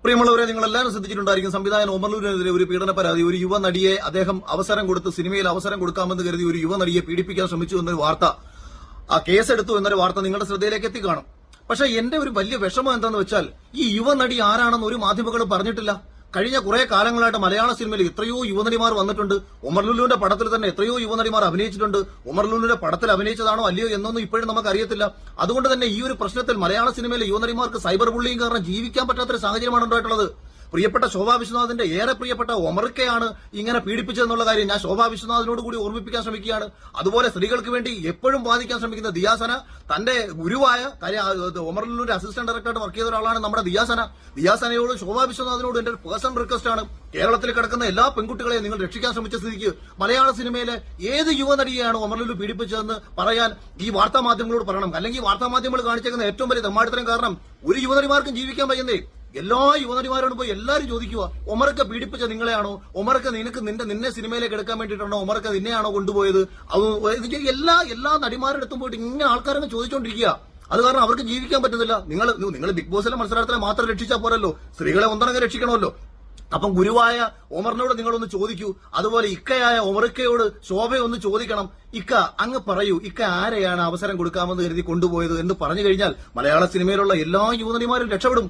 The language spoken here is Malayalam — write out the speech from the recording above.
പ്രിയമുള്ളവരെ, നിങ്ങൾ എല്ലാവരും ശ്രദ്ധിച്ചിട്ടുണ്ടായിരിക്കും. സംവിധായകൻ ഒമർലൂരിനെതിരെ ഒരു പീഡന പരാതി. ഒരു യുവനടിയെ അദ്ദേഹം അവസരം കൊടുത്ത് സിനിമയിൽ അവസരം കൊടുക്കാമെന്ന് കരുതി ഒരു യുവനടിയെ പീഡിപ്പിക്കാൻ ശ്രമിച്ചു എന്നൊരു വാർത്ത, ആ കേസെടുത്തു എന്നൊരു വാർത്ത നിങ്ങളുടെ ശ്രദ്ധയിലേക്ക് എത്തിക്കാണും. പക്ഷെ എന്റെ ഒരു വലിയ വിഷമം എന്താണെന്ന് വെച്ചാൽ, ഈ യുവനടി ആരാണെന്ന് ഒരു മാധ്യമങ്ങളും പറഞ്ഞിട്ടില്ല. കഴിഞ്ഞ കുറെ കാലങ്ങളായിട്ട് മലയാള സിനിമയിൽ എത്രയോ യുവനടിമാർ വന്നിട്ടുണ്ട്. ഉമർലുലുവിന്റെ പടത്തിൽ തന്നെ എത്രയോ യുവനടിമാർ അഭിനയിച്ചിട്ടുണ്ട്. ഉമർലുലുവിന്റെ പടത്തിൽ അഭിനയിച്ചതാണോ അല്ലയോ എന്നൊന്നും ഇപ്പോഴും നമുക്ക് അറിയത്തില്ല. അതുകൊണ്ട് തന്നെ ഈ ഒരു പ്രശ്നത്തിൽ മലയാള സിനിമയിലെ യുവനടിമാർക്ക് സൈബർ ബുള്ളിങ് കാരണം ജീവിക്കാൻ പറ്റാത്തൊരു സാഹചര്യമാണ് ഉണ്ടായിട്ടുള്ളത്. പ്രിയപ്പെട്ട ശോഭാ വിശ്വനാഥിന്റെ ഏറെ പ്രിയപ്പെട്ട ഒമർക്കയാണ് ഇങ്ങനെ പീഡിപ്പിച്ചതെന്നുള്ള കാര്യം ഞാൻ ശോഭാ വിശ്വനാഥിനോട് കൂടി ഓർമ്മിപ്പിക്കാൻ ശ്രമിക്കുകയാണ്. അതുപോലെ സ്ത്രീകൾക്ക് വേണ്ടി എപ്പോഴും വാദിക്കാൻ ശ്രമിക്കുന്ന ദിയാസന, തന്റെ ഗുരുവായ ഒമർലുവിന്റെ അസിസ്റ്റന്റ് ഡയറക്ടറായിട്ട് വർക്ക് ചെയ്ത ഒരാളാണ് നമ്മുടെ ദിയാസനയോട് ശോഭാ വിശ്വനാഥിനോട് എന്റെ ഒരു പേഴ്സണൽ റിക്വസ്റ്റ് ആണ്. കേരളത്തിൽ കിടക്കുന്ന എല്ലാ പെൺകുട്ടികളെയും നിങ്ങൾ രക്ഷിക്കാൻ ശ്രമിച്ച സ്ഥിതിക്ക് മലയാള സിനിമയിലെ ഏത് യുവനടിയെയാണ് ഒമർലുലു പീഡിപ്പിച്ചതെന്ന് പറയാൻ ഈ വാർത്താ മാധ്യമങ്ങളോട് പറയണം. അല്ലെങ്കിൽ വാർത്താ മാധ്യമങ്ങൾ കാണിച്ചേക്കുന്ന ഏറ്റവും വലിയ തെമ്മാടിത്തരം കാരണം ഒരു യുവനടിമാർക്കും ജീവിക്കാൻ വയ്യുന്നേ. എല്ലാ യുവനടിമാരോടും പോയി എല്ലാവരും ചോദിക്കുക, ഒമർക്ക പീഡിപ്പിച്ച നിങ്ങളെയാണോ? ഒമർക്ക നിന്നെ സിനിമയിലേക്ക് എടുക്കാൻ വേണ്ടിയിട്ടാണോ? ഒമർക്ക നിന്നെയാണോ കൊണ്ടുപോയത്? എല്ലാ നടിമാരുടെ അടുത്തും പോയിട്ട് ഇങ്ങനെ ആൾക്കാരൊക്കെ ചോദിച്ചുകൊണ്ടിരിക്കുക. അത് കാരണം അവർക്ക് ജീവിക്കാൻ പറ്റുന്നില്ല. നിങ്ങൾ ബിഗ് ബോസിലെ മത്സരാർത്ഥികളെ മാത്രം രക്ഷിച്ചാൽ പോരല്ലോ, സ്ത്രീകളെ ഒന്നടങ്കം രക്ഷിക്കണമല്ലോ. അപ്പം ഗുരുവായ ഒമറിനോട് നിങ്ങളൊന്ന് ചോദിക്കൂ. അതുപോലെ ഇക്കയായ ഒമർക്കയോട് ശോഭയൊന്ന് ചോദിക്കണം. ഇക്ക അങ്ങ് പറയൂ, ഇക്ക ആരെയാണ് അവസരം കൊടുക്കാമെന്ന് കരുതി കൊണ്ടുപോയത് എന്ന് പറഞ്ഞു കഴിഞ്ഞാൽ മലയാള സിനിമയിലുള്ള എല്ലാ യുവനടിമാരും രക്ഷപ്പെടും.